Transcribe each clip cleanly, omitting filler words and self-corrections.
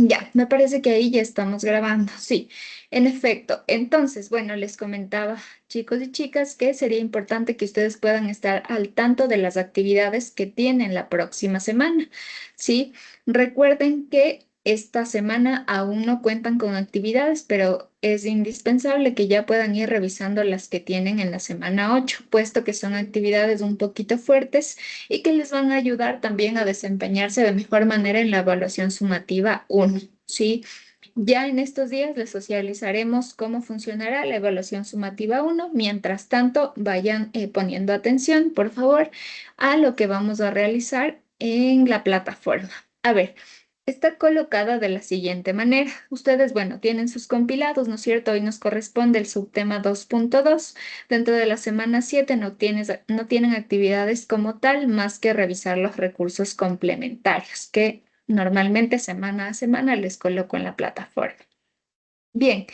Ya, me parece que ahí ya estamos grabando, sí, en efecto. Entonces, bueno, les comentaba, chicos y chicas, que sería importante que ustedes puedan estar al tanto de las actividades que tienen la próxima semana, ¿sí? Recuerden que esta semana aún no cuentan con actividades, pero es indispensable que ya puedan ir revisando las que tienen en la semana 8, puesto que son actividades un poquito fuertes y que les van a ayudar también a desempeñarse de mejor manera en la evaluación sumativa 1, ¿sí? Ya en estos días les socializaremos cómo funcionará la evaluación sumativa 1. Mientras tanto, vayan poniendo atención, por favor, a lo que vamos a realizar en la plataforma. A ver, está colocada de la siguiente manera. Ustedes, bueno, tienen sus compilados, ¿no es cierto? Hoy nos corresponde el subtema 2.2. Dentro de la semana 7 no tienen actividades como tal, más que revisar los recursos complementarios que normalmente semana a semana les coloco en la plataforma. Bien,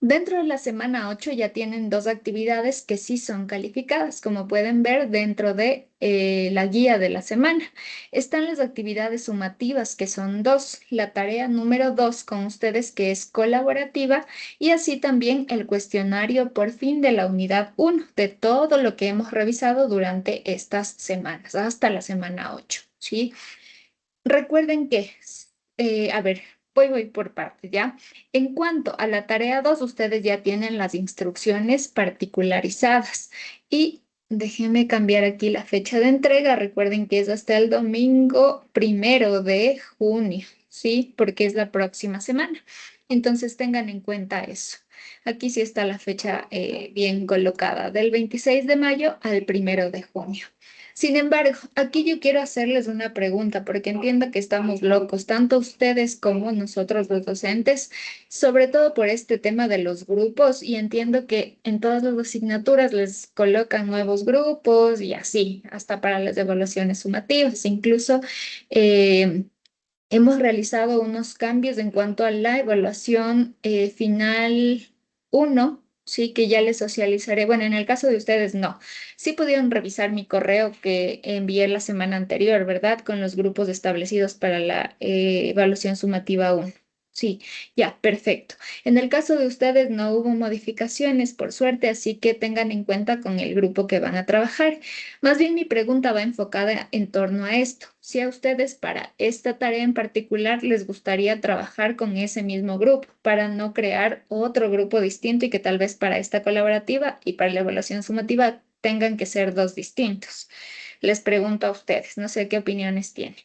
dentro de la semana 8 ya tienen dos actividades que sí son calificadas, como pueden ver dentro de la guía de la semana. Están las actividades sumativas, que son dos, la tarea número 2 con ustedes, que es colaborativa, y así también el cuestionario por fin de la unidad 1 de todo lo que hemos revisado durante estas semanas, hasta la semana 8, ¿sí? Recuerden que, a ver, voy por partes, ¿ya? En cuanto a la tarea 2, ustedes ya tienen las instrucciones particularizadas. Y déjenme cambiar aquí la fecha de entrega. Recuerden que es hasta el domingo 1 de junio, ¿sí? Porque es la próxima semana. Entonces tengan en cuenta eso. Aquí sí está la fecha bien colocada, del 26 de mayo al 1 de junio. Sin embargo, aquí yo quiero hacerles una pregunta porque entiendo que estamos locos, tanto ustedes como nosotros los docentes, sobre todo por este tema de los grupos, y entiendo que en todas las asignaturas les colocan nuevos grupos y así, hasta para las evaluaciones sumativas. Incluso eh, hemos realizado unos cambios en cuanto a la evaluación final 1, sí, que ya les socializaré. Bueno, en el caso de ustedes, no. Sí pudieron revisar mi correo que envié la semana anterior, ¿verdad? Con los grupos establecidos para la evaluación sumativa 1. Sí, ya, perfecto. En el caso de ustedes no hubo modificaciones, por suerte, así que tengan en cuenta con el grupo que van a trabajar. Más bien mi pregunta va enfocada en torno a esto. Si a ustedes para esta tarea en particular les gustaría trabajar con ese mismo grupo para no crear otro grupo distinto y que tal vez para esta colaborativa y para la evaluación sumativa tengan que ser dos distintos. Les pregunto a ustedes, no sé qué opiniones tienen.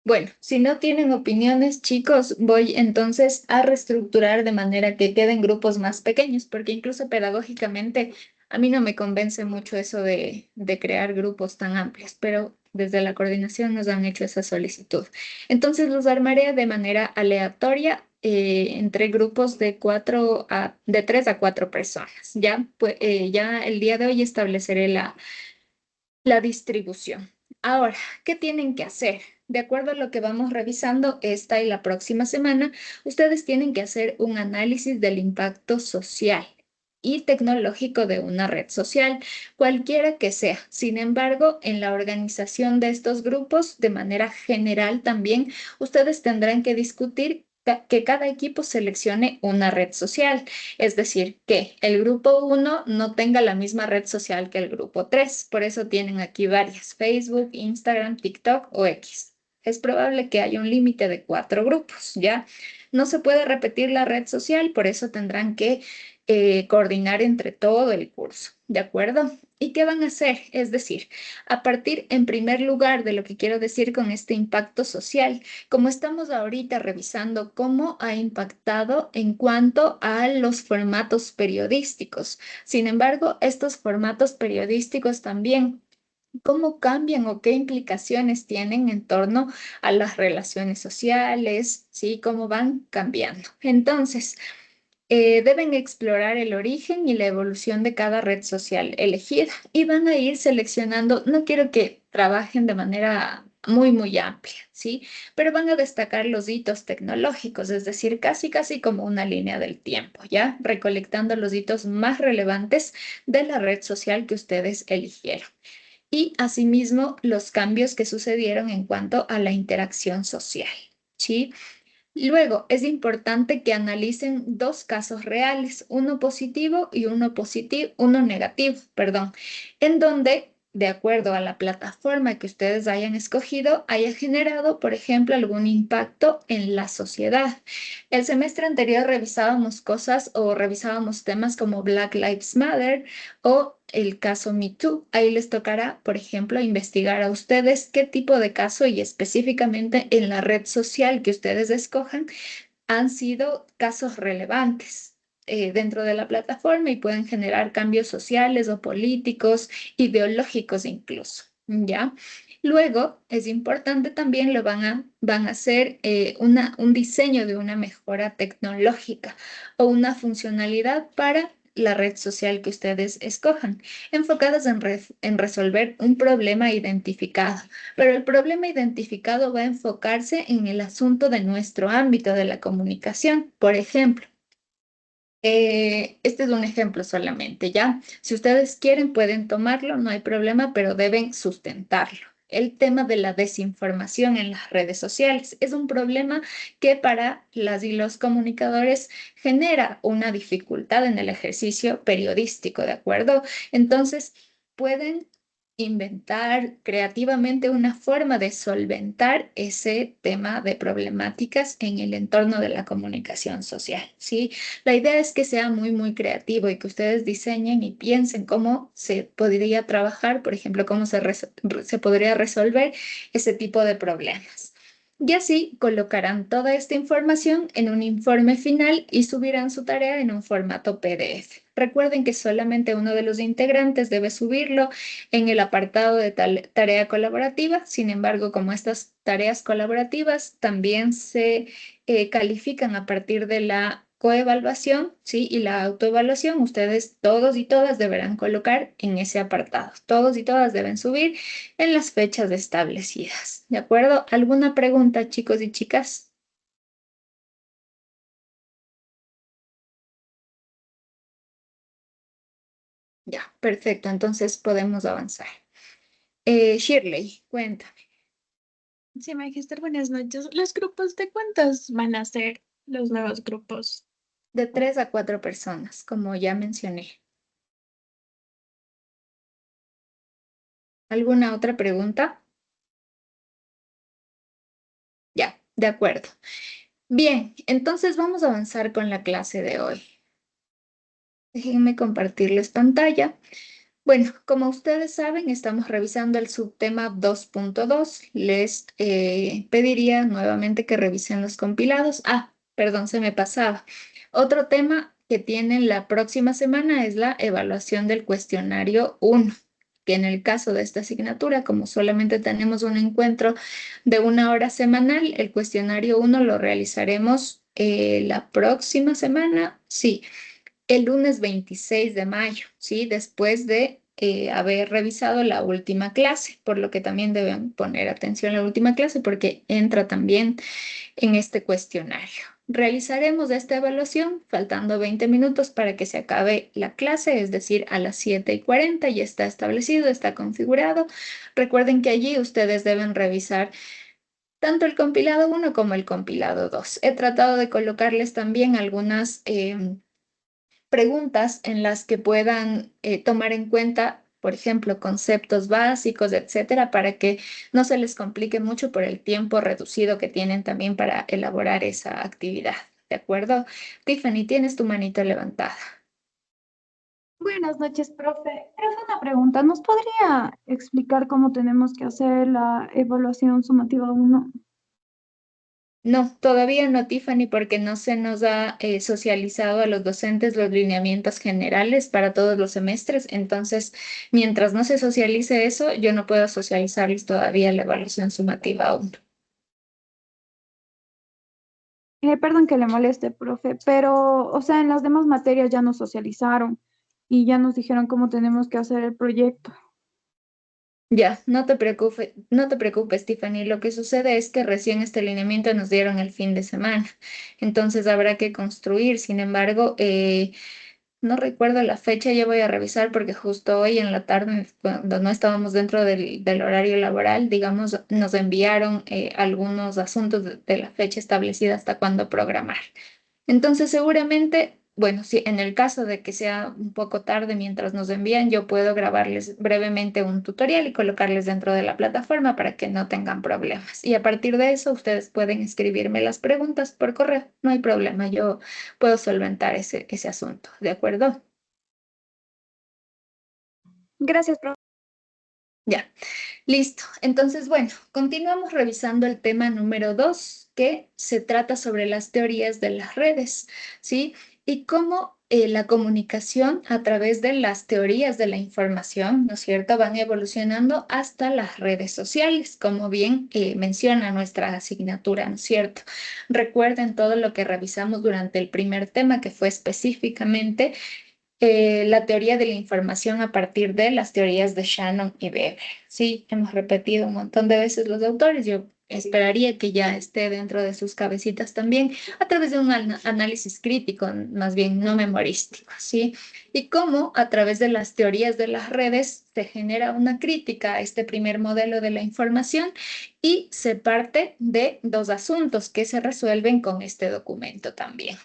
Bueno, si no tienen opiniones, chicos, voy entonces a reestructurar de manera que queden grupos más pequeños, porque incluso pedagógicamente a mí no me convence mucho eso de crear grupos tan amplios, pero desde la coordinación nos han hecho esa solicitud. Entonces los armaré de manera aleatoria entre grupos de 3 a 4 personas. Ya, pues, ya el día de hoy estableceré la distribución. Ahora, ¿qué tienen que hacer? De acuerdo a lo que vamos revisando esta y la próxima semana, ustedes tienen que hacer un análisis del impacto social y tecnológico de una red social, cualquiera que sea. Sin embargo, en la organización de estos grupos, de manera general también, ustedes tendrán que discutir que cada equipo seleccione una red social. Es decir, que el grupo 1 no tenga la misma red social que el grupo 3. Por eso tienen aquí varias: Facebook, Instagram, TikTok o X. Es probable que haya un límite de 4 grupos, ¿ya? No se puede repetir la red social, por eso tendrán que coordinar entre todo el curso, ¿de acuerdo? ¿Y qué van a hacer? Es decir, a partir, en primer lugar, de lo que quiero decir con este impacto social, como estamos ahorita revisando cómo ha impactado en cuanto a los formatos periodísticos. Sin embargo, estos formatos periodísticos también, ¿cómo cambian o qué implicaciones tienen en torno a las relaciones sociales? ¿Sí? ¿Cómo van cambiando? Entonces, deben explorar el origen y la evolución de cada red social elegida y van a ir seleccionando. No quiero que trabajen de manera muy, muy amplia, ¿sí? Pero van a destacar los hitos tecnológicos, es decir, casi, casi como una línea del tiempo, ¿ya? Recolectando los hitos más relevantes de la red social que ustedes eligieron. Y asimismo, los cambios que sucedieron en cuanto a la interacción social, ¿sí? Luego, es importante que analicen dos casos reales, uno positivo y uno negativo, perdón, en donde, de acuerdo a la plataforma que ustedes hayan escogido, haya generado, por ejemplo, algún impacto en la sociedad. El semestre anterior revisábamos cosas o revisábamos temas como Black Lives Matter o el caso Me Too. Ahí les tocará, por ejemplo, investigar a ustedes qué tipo de caso y específicamente en la red social que ustedes escojan han sido casos relevantes dentro de la plataforma y pueden generar cambios sociales o políticos, ideológicos incluso, ¿ya? Luego, es importante también van a hacer un diseño de una mejora tecnológica o una funcionalidad para la red social que ustedes escojan, enfocadas en resolver un problema identificado. Pero el problema identificado va a enfocarse en el asunto de nuestro ámbito de la comunicación. Por ejemplo, este es un ejemplo solamente, ¿ya? Si ustedes quieren, pueden tomarlo, no hay problema, pero deben sustentarlo. El tema de la desinformación en las redes sociales es un problema que para las y los comunicadores genera una dificultad en el ejercicio periodístico, ¿de acuerdo? Entonces, pueden inventar creativamente una forma de solventar ese tema de problemáticas en el entorno de la comunicación social, ¿sí? La idea es que sea muy, muy creativo y que ustedes diseñen y piensen cómo se podría trabajar, por ejemplo, cómo se podría resolver ese tipo de problemas. Y así colocarán toda esta información en un informe final y subirán su tarea en un formato PDF. Recuerden que solamente uno de los integrantes debe subirlo en el apartado de tarea colaborativa. Sin embargo, como estas tareas colaborativas también se califican a partir de la coevaluación, ¿sí? Y la autoevaluación, ustedes todos y todas deberán colocar en ese apartado. Todos y todas deben subir en las fechas establecidas. ¿De acuerdo? ¿Alguna pregunta, chicos y chicas? Ya, perfecto. Entonces podemos avanzar. Shirley, cuéntame. Sí, Magister, buenas noches. ¿Los grupos de cuántos van a ser los nuevos grupos? De 3 a 4 personas, como ya mencioné. ¿Alguna otra pregunta? Ya, de acuerdo. Bien, entonces vamos a avanzar con la clase de hoy. Déjenme compartirles pantalla. Bueno, como ustedes saben, estamos revisando el subtema 2.2. Les pediría nuevamente que revisen los compilados. Ah, perdón, se me pasaba. Otro tema que tienen la próxima semana es la evaluación del cuestionario 1, que en el caso de esta asignatura, como solamente tenemos un encuentro de 1 hora semanal, el cuestionario 1 lo realizaremos la próxima semana. Sí, el lunes 26 de mayo, ¿sí? Después de haber revisado la última clase, por lo que también deben poner atención a la última clase porque entra también en este cuestionario. Realizaremos esta evaluación faltando 20 minutos para que se acabe la clase, es decir, a las 7:40 ya está establecido, está configurado. Recuerden que allí ustedes deben revisar tanto el compilado 1 como el compilado 2. He tratado de colocarles también algunas preguntas en las que puedan tomar en cuenta, por ejemplo, conceptos básicos, etcétera, para que no se les complique mucho por el tiempo reducido que tienen también para elaborar esa actividad. ¿De acuerdo? Tiffany, tienes tu manito levantada. Buenas noches, profe. Profe, una pregunta. ¿Nos podría explicar cómo tenemos que hacer la evaluación sumativa uno? No, todavía no, Tiffany, porque no se nos ha socializado a los docentes los lineamientos generales para todos los semestres. Entonces, mientras no se socialice eso, yo no puedo socializarles todavía la evaluación sumativa aún. Perdón que le moleste, profe, pero, o sea, en las demás materias ya nos socializaron y ya nos dijeron cómo tenemos que hacer el proyecto. Ya, no te preocupes, Tiffany. Lo que sucede es que recién este lineamiento nos dieron el fin de semana, entonces habrá que construir. Sin embargo, no recuerdo la fecha, ya voy a revisar porque justo hoy en la tarde, cuando no estábamos dentro del horario laboral, digamos, nos enviaron algunos asuntos de la fecha establecida hasta cuándo programar. Entonces, seguramente, bueno, si en el caso de que sea un poco tarde mientras nos envían, yo puedo grabarles brevemente un tutorial y colocarles dentro de la plataforma para que no tengan problemas. Y a partir de eso, ustedes pueden escribirme las preguntas por correo. No hay problema, yo puedo solventar ese asunto, ¿de acuerdo? Gracias, profe. Ya. Listo. Entonces, bueno, continuamos revisando el tema número 2, que se trata sobre las teorías de las redes, ¿sí? Y cómo la comunicación a través de las teorías de la información, ¿no es cierto?, van evolucionando hasta las redes sociales, como bien menciona nuestra asignatura, ¿no es cierto? Recuerden todo lo que revisamos durante el primer tema, que fue específicamente la teoría de la información a partir de las teorías de Shannon y Weber. Sí, hemos repetido un montón de veces los autores. Yo esperaría que ya esté dentro de sus cabecitas también a través de un análisis crítico, más bien no memorístico, ¿sí? Y cómo a través de las teorías de las redes se genera una crítica a este primer modelo de la información y se parte de dos asuntos que se resuelven con este documento también.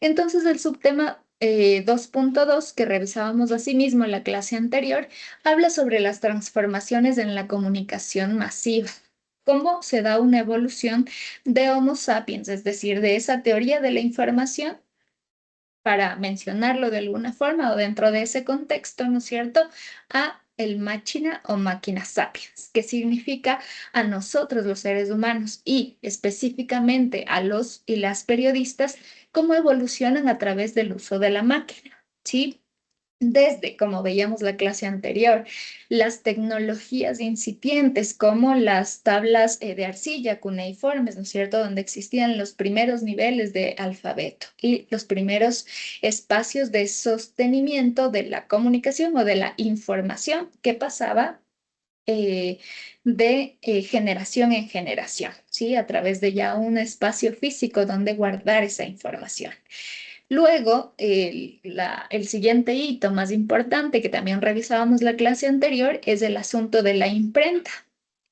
Entonces, el subtema 2.2 que revisábamos asimismo en la clase anterior habla sobre las transformaciones en la comunicación masiva. Cómo se da una evolución de Homo sapiens, es decir, de esa teoría de la información, para mencionarlo de alguna forma o dentro de ese contexto, ¿no es cierto?, a el máquina o máquina sapiens, que significa a nosotros los seres humanos y específicamente a los y las periodistas, cómo evolucionan a través del uso de la máquina, ¿sí? Desde, como veíamos la clase anterior, las tecnologías incipientes como las tablas de arcilla cuneiformes, ¿no es cierto?, donde existían los primeros niveles de alfabeto y los primeros espacios de sostenimiento de la comunicación o de la información que pasaba de generación en generación, ¿sí? A través de ya un espacio físico donde guardar esa información. Luego, el siguiente hito más importante que también revisábamos la clase anterior es el asunto de la imprenta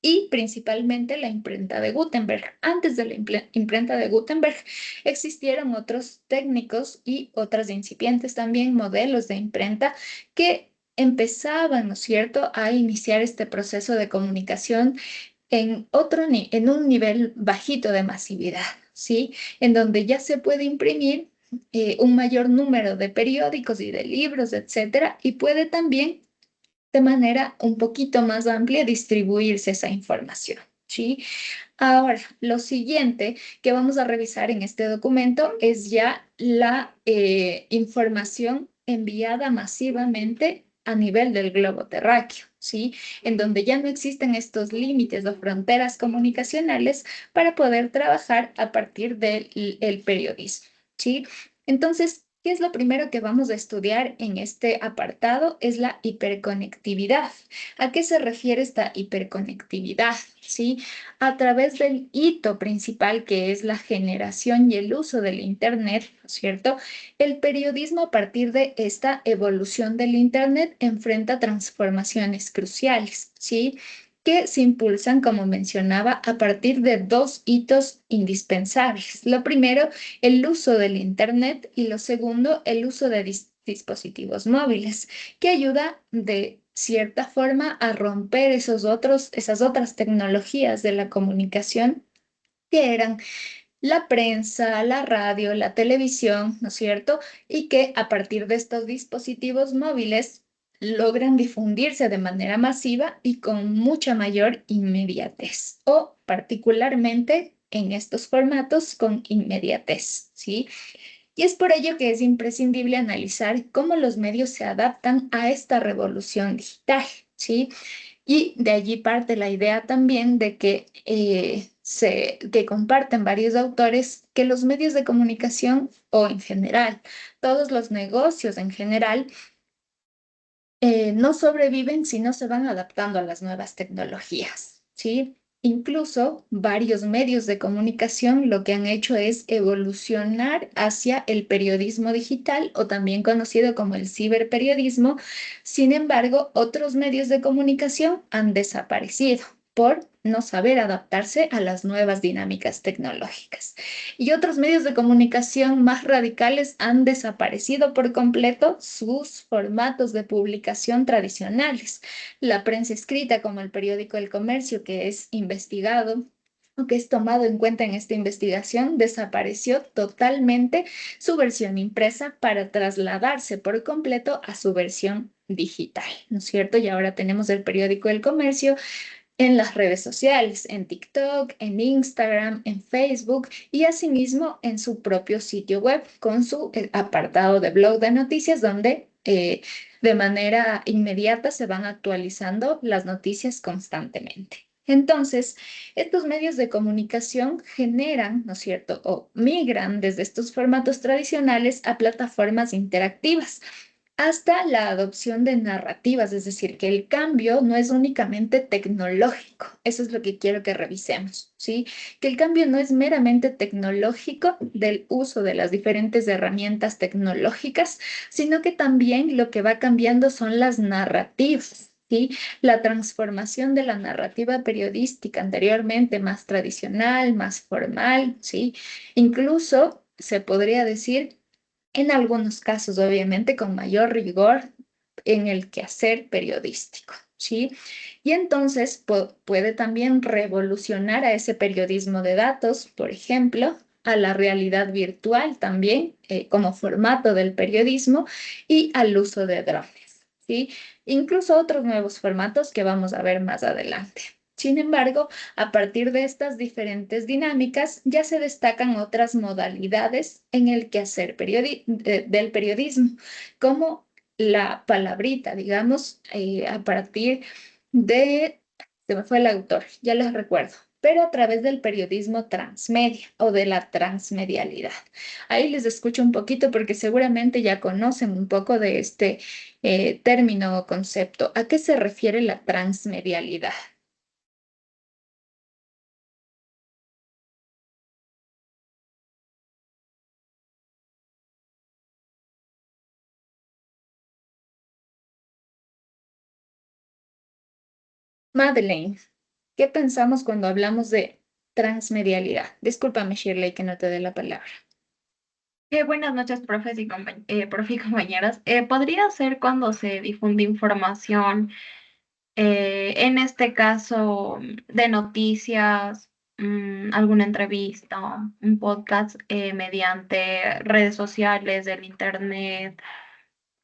y principalmente la imprenta de Gutenberg. Antes de la imprenta de Gutenberg existieron otros técnicos y otras incipientes también modelos de imprenta que empezaban, ¿no es cierto?, a iniciar este proceso de comunicación en un nivel bajito de masividad, ¿sí? En donde ya se puede imprimir un mayor número de periódicos y de libros, etcétera, y puede también de manera un poquito más amplia distribuirse esa información, ¿sí? Ahora, lo siguiente que vamos a revisar en este documento es ya la información enviada masivamente a nivel del globo terráqueo, ¿sí? En donde ya no existen estos límites o fronteras comunicacionales para poder trabajar a partir del el periodismo, ¿sí? Entonces, ¿qué es lo primero que vamos a estudiar en este apartado? Es la hiperconectividad. ¿A qué se refiere esta hiperconectividad? ¿Sí? A través del hito principal que es la generación y el uso del Internet, ¿no es cierto? El periodismo a partir de esta evolución del Internet enfrenta transformaciones cruciales, ¿sí? Que se impulsan, como mencionaba, a partir de dos hitos indispensables. Lo primero, el uso del Internet y lo segundo, el uso de dispositivos móviles, que ayuda de cierta forma a romper esas otras tecnologías de la comunicación que eran la prensa, la radio, la televisión, ¿no es cierto? Y que a partir de estos dispositivos móviles logran difundirse de manera masiva y con mucha mayor inmediatez, o particularmente en estos formatos con inmediatez, ¿sí? Y es por ello que es imprescindible analizar cómo los medios se adaptan a esta revolución digital, ¿sí? Y de allí parte la idea también de que, que comparten varios autores que los medios de comunicación o en general, todos los negocios en general, no sobreviven si no se van adaptando a las nuevas tecnologías, ¿sí? Incluso varios medios de comunicación lo que han hecho es evolucionar hacia el periodismo digital o también conocido como el ciberperiodismo. Sin embargo, otros medios de comunicación han desaparecido por no saber adaptarse a las nuevas dinámicas tecnológicas. Y otros medios de comunicación más radicales han desaparecido por completo sus formatos de publicación tradicionales. La prensa escrita, como el periódico El Comercio, que es investigado o que es tomado en cuenta en esta investigación, desapareció totalmente su versión impresa para trasladarse por completo a su versión digital, ¿no es cierto? Y ahora tenemos el periódico El Comercio en las redes sociales, en TikTok, en Instagram, en Facebook y asimismo en su propio sitio web con su apartado de blog de noticias donde de manera inmediata se van actualizando las noticias constantemente. Entonces, estos medios de comunicación generan, ¿no es cierto?, o migran desde estos formatos tradicionales a plataformas interactivas hasta la adopción de narrativas, es decir, que el cambio no es únicamente tecnológico, eso es lo que quiero que revisemos, ¿sí? Que el cambio no es meramente tecnológico del uso de las diferentes herramientas tecnológicas, sino que también lo que va cambiando son las narrativas. ¿Sí? La transformación de la narrativa periodística anteriormente más tradicional, más formal, ¿sí? Incluso se podría decir en algunos casos, obviamente, con mayor rigor en el quehacer periodístico, ¿sí? Y entonces puede también revolucionar a ese periodismo de datos, por ejemplo, a la realidad virtual también, como formato del periodismo y al uso de drones, ¿sí? Incluso otros nuevos formatos que vamos a ver más adelante. Sin embargo, a partir de estas diferentes dinámicas, ya se destacan otras modalidades en el quehacer del periodismo, como la palabrita, digamos, a partir de, se me fue el autor, ya les recuerdo, pero a través del periodismo transmedia o de la transmedialidad. Ahí les escucho un poquito porque seguramente ya conocen un poco de este término o concepto. ¿A qué se refiere la transmedialidad? Madeleine, ¿qué pensamos cuando hablamos de transmedialidad? Discúlpame, Shirley, que no te dé la palabra. Buenas noches, profe y compañeras. ¿Podría ser cuando se difunde información, en este caso de noticias, alguna entrevista, un podcast, mediante redes sociales, del internet,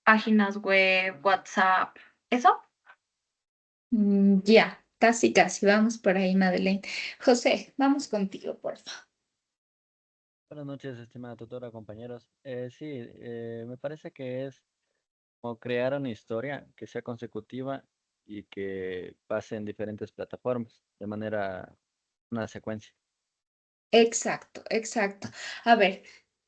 páginas web, WhatsApp? ¿Eso? Ya, casi, casi, vamos por ahí, Madeleine. José, vamos contigo, por favor. Buenas noches, estimada tutora, compañeros. Sí, me parece que es como crear una historia que sea consecutiva y que pase en diferentes plataformas de manera, una secuencia. Exacto, exacto. A ver,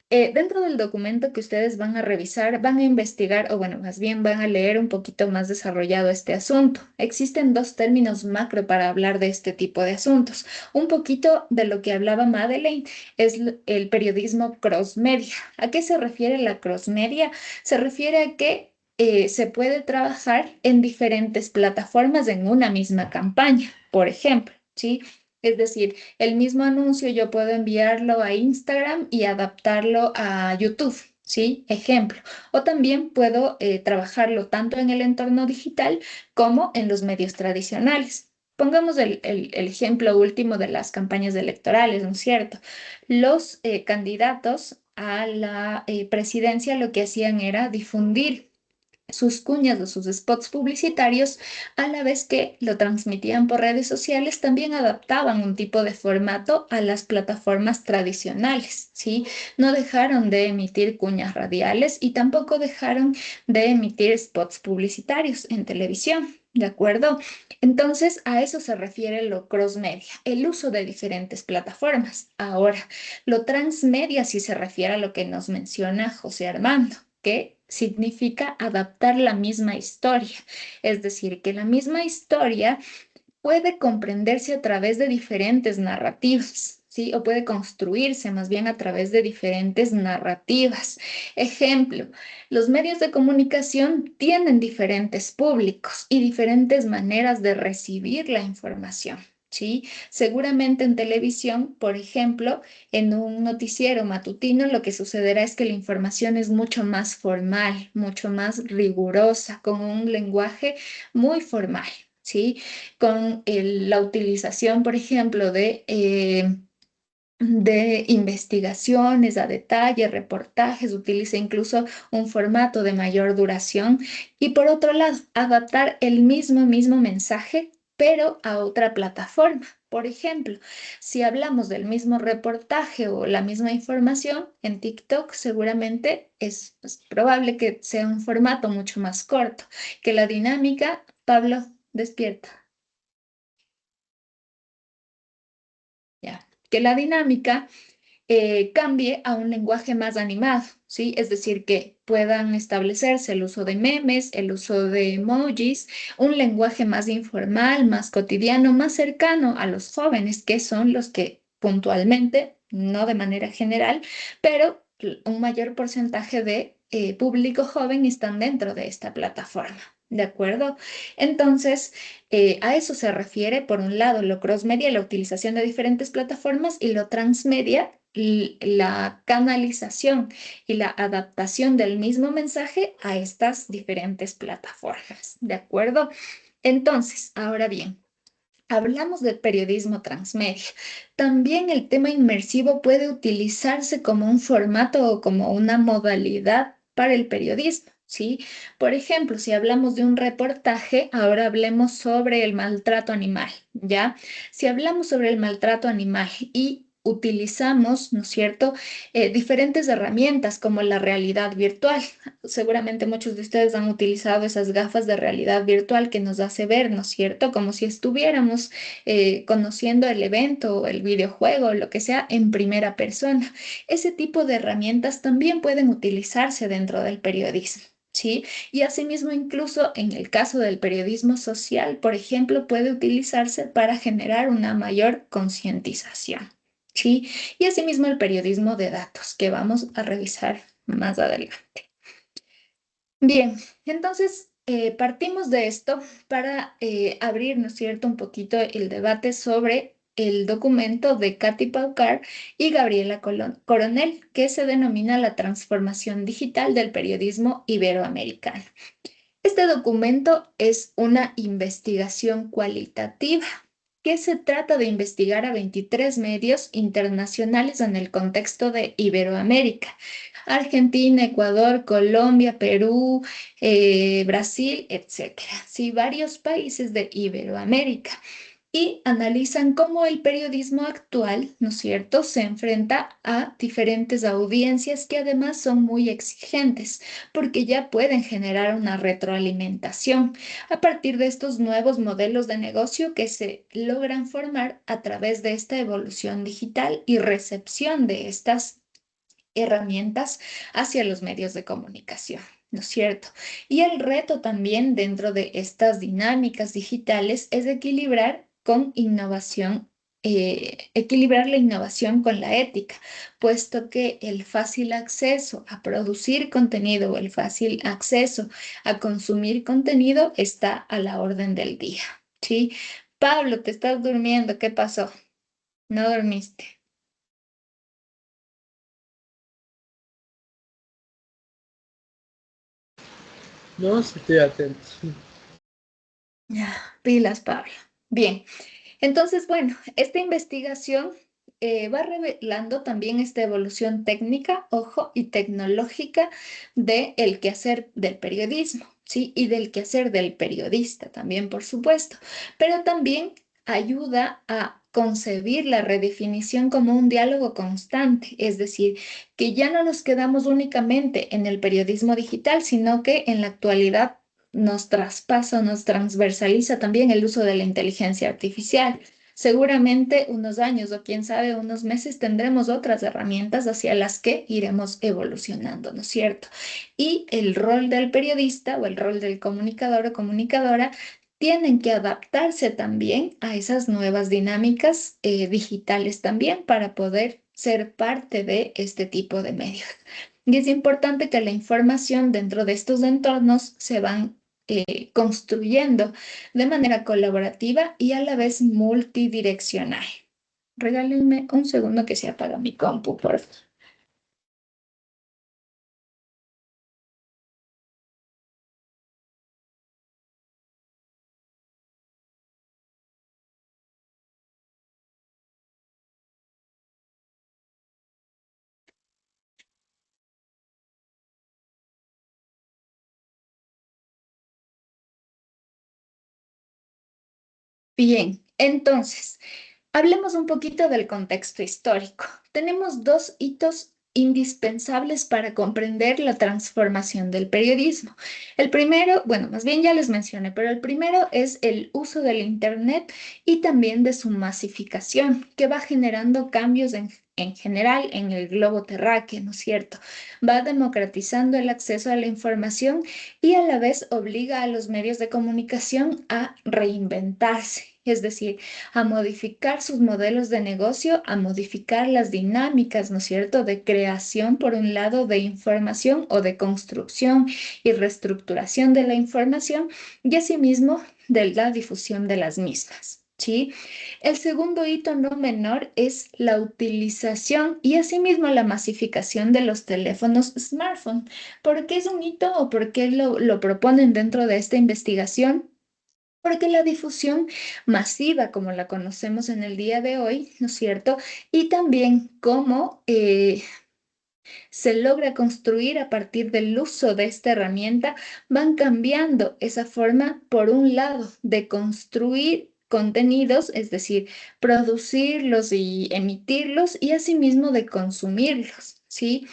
dentro del documento que ustedes van a revisar, van a investigar, o bueno, más bien van a leer un poquito más desarrollado este asunto. Existen dos términos macro para hablar de este tipo de asuntos. Un poquito de lo que hablaba Madeleine es el periodismo cross-media. ¿A qué se refiere la cross-media? Se refiere a que se puede trabajar en diferentes plataformas en una misma campaña, por ejemplo, ¿sí? Es decir, el mismo anuncio yo puedo enviarlo a Instagram y adaptarlo a YouTube, ¿sí? Ejemplo. O también puedo trabajarlo tanto en el entorno digital como en los medios tradicionales. Pongamos el ejemplo último de las campañas electorales, ¿no es cierto? Los candidatos a la presidencia lo que hacían era difundir sus cuñas o sus spots publicitarios, a la vez que lo transmitían por redes sociales, también adaptaban un tipo de formato a las plataformas tradicionales, ¿sí? No dejaron de emitir cuñas radiales y tampoco dejaron de emitir spots publicitarios en televisión. ¿De acuerdo? Entonces, a eso se refiere lo cross-media, el uso de diferentes plataformas. Ahora, lo transmedia sí se refiere a lo que nos menciona José Armando, que significa adaptar la misma historia. Es decir, que la misma historia puede comprenderse a través de diferentes narrativas, ¿sí? O puede construirse más bien a través de diferentes narrativas. Ejemplo, los medios de comunicación tienen diferentes públicos y diferentes maneras de recibir la información. ¿Sí? Seguramente en televisión, por ejemplo, en un noticiero matutino, lo que sucederá es que la información es mucho más formal, mucho más rigurosa, con un lenguaje muy formal. ¿Sí? Con la utilización, por ejemplo, de investigaciones a detalle, reportajes, utiliza incluso un formato de mayor duración y por otro lado, adaptar el mismo mensaje, pero a otra plataforma. Por ejemplo, si hablamos del mismo reportaje o la misma información en TikTok, seguramente es probable que sea un formato mucho más corto, que la dinámica, Pablo, despierta. Ya, que la dinámica cambie a un lenguaje más animado, ¿sí? Es decir, que puedan establecerse el uso de memes, el uso de emojis, un lenguaje más informal, más cotidiano, más cercano a los jóvenes, que son los que puntualmente, no de manera general, pero un mayor porcentaje de público joven están dentro de esta plataforma. ¿De acuerdo? Entonces, a eso se refiere, por un lado, lo cross-media, la utilización de diferentes plataformas, y lo transmedia, la canalización y la adaptación del mismo mensaje a estas diferentes plataformas. ¿De acuerdo? Entonces, ahora bien, hablamos del periodismo transmedia. También el tema inmersivo puede utilizarse como un formato o como una modalidad para el periodismo, ¿sí? Por ejemplo, si hablamos de un reportaje, ahora hablemos sobre el maltrato animal, ¿ya? Si hablamos sobre el maltrato animal y utilizamos, ¿no es cierto?, diferentes herramientas como la realidad virtual. Seguramente muchos de ustedes han utilizado esas gafas de realidad virtual que nos hace ver, ¿no es cierto?, como si estuviéramos conociendo el evento o el videojuego, lo que sea, en primera persona. Ese tipo de herramientas también pueden utilizarse dentro del periodismo. ¿Sí? Y asimismo, incluso en el caso del periodismo social, por ejemplo, puede utilizarse para generar una mayor concientización. ¿Sí? Y asimismo el periodismo de datos, que vamos a revisar más adelante. Bien, entonces partimos de esto para abrir, ¿no es cierto?, un poquito el debate sobre el documento de Katy Paucar y Gabriela Coronel, que se denomina La transformación digital del periodismo iberoamericano. Este documento es una investigación cualitativa que se trata de investigar a 23 medios internacionales en el contexto de Iberoamérica: Argentina, Ecuador, Colombia, Perú, Brasil, etcétera. Sí, varios países de Iberoamérica. Y analizan cómo el periodismo actual, ¿no es cierto?, se enfrenta a diferentes audiencias que además son muy exigentes, porque ya pueden generar una retroalimentación a partir de estos nuevos modelos de negocio que se logran formar a través de esta evolución digital y recepción de estas herramientas hacia los medios de comunicación. ¿No es cierto? Y el reto también dentro de estas dinámicas digitales es equilibrar la innovación con la ética, puesto que el fácil acceso a producir contenido o el fácil acceso a consumir contenido está a la orden del día. ¿Sí? Pablo, te estás durmiendo, ¿qué pasó? ¿No dormiste? No, sí estoy atento. Ya, pilas, Pablo. Bien. Entonces, bueno, esta investigación va revelando también esta evolución técnica, ojo, y tecnológica del quehacer del periodismo, ¿sí? Y del quehacer del periodista también, por supuesto, pero también ayuda a concebir la redefinición como un diálogo constante, es decir, que ya no nos quedamos únicamente en el periodismo digital, sino que en la actualidad nos traspasa, nos transversaliza también el uso de la inteligencia artificial. Seguramente unos años o quién sabe unos meses tendremos otras herramientas hacia las que iremos evolucionando, ¿no es cierto? Y el rol del periodista o el rol del comunicador o comunicadora tienen que adaptarse también a esas nuevas dinámicas digitales también para poder ser parte de este tipo de medios. Y es importante que la información dentro de estos entornos se van construyendo de manera colaborativa y a la vez multidireccional. Regálenme un segundo que se apaga mi compu, por favor. Bien, entonces, hablemos un poquito del contexto histórico. Tenemos dos hitos indispensables para comprender la transformación del periodismo. El primero, bueno, más bien ya les mencioné, pero el primero es el uso del Internet y también de su masificación, que va generando cambios en general en el globo terráqueo, ¿no es cierto? Va democratizando el acceso a la información y a la vez obliga a los medios de comunicación a reinventarse, es decir, a modificar sus modelos de negocio, a modificar las dinámicas, ¿no es cierto?, de creación, por un lado, de información o de construcción y reestructuración de la información y asimismo de la difusión de las mismas. ¿Sí? El segundo hito no menor es la utilización y asimismo la masificación de los teléfonos smartphone. ¿Por qué es un hito o por qué lo proponen dentro de esta investigación? Porque la difusión masiva, como la conocemos en el día de hoy, ¿no es cierto? Y también cómo se logra construir a partir del uso de esta herramienta, van cambiando esa forma, por un lado, de construir contenidos, es decir, producirlos y emitirlos, y asimismo de consumirlos, ¿sí?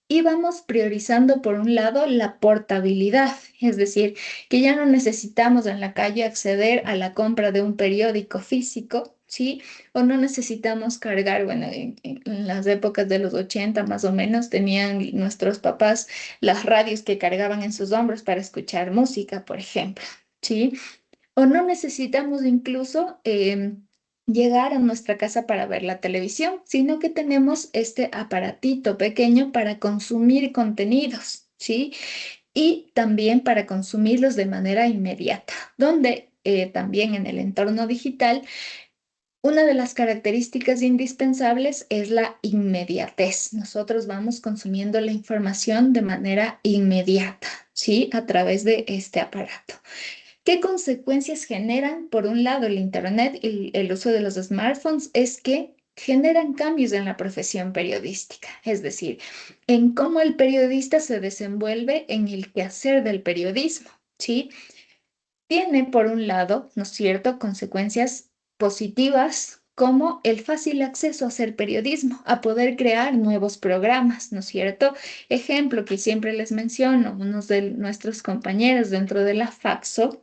Y vamos priorizando, por un lado, la portabilidad, es decir, que ya no necesitamos en la calle acceder a la compra de un periódico físico, ¿sí? O no necesitamos cargar, bueno, en las épocas de los 80 más o menos, tenían nuestros papás las radios que cargaban en sus hombros para escuchar música, por ejemplo, ¿sí? O no necesitamos incluso llegar a nuestra casa para ver la televisión, sino que tenemos este aparatito pequeño para consumir contenidos, ¿sí? Y también para consumirlos de manera inmediata, donde también en el entorno digital, una de las características indispensables es la inmediatez. Nosotros vamos consumiendo la información de manera inmediata, ¿sí? A través de este aparato. ¿Qué consecuencias generan? Por un lado, el Internet y el uso de los smartphones es que generan cambios en la profesión periodística, es decir, en cómo el periodista se desenvuelve en el quehacer del periodismo, ¿sí? Tiene, por un lado, ¿no es cierto?, consecuencias positivas como el fácil acceso a hacer periodismo, a poder crear nuevos programas, ¿no es cierto? Ejemplo que siempre les menciono, unos de nuestros compañeros dentro de la Faxo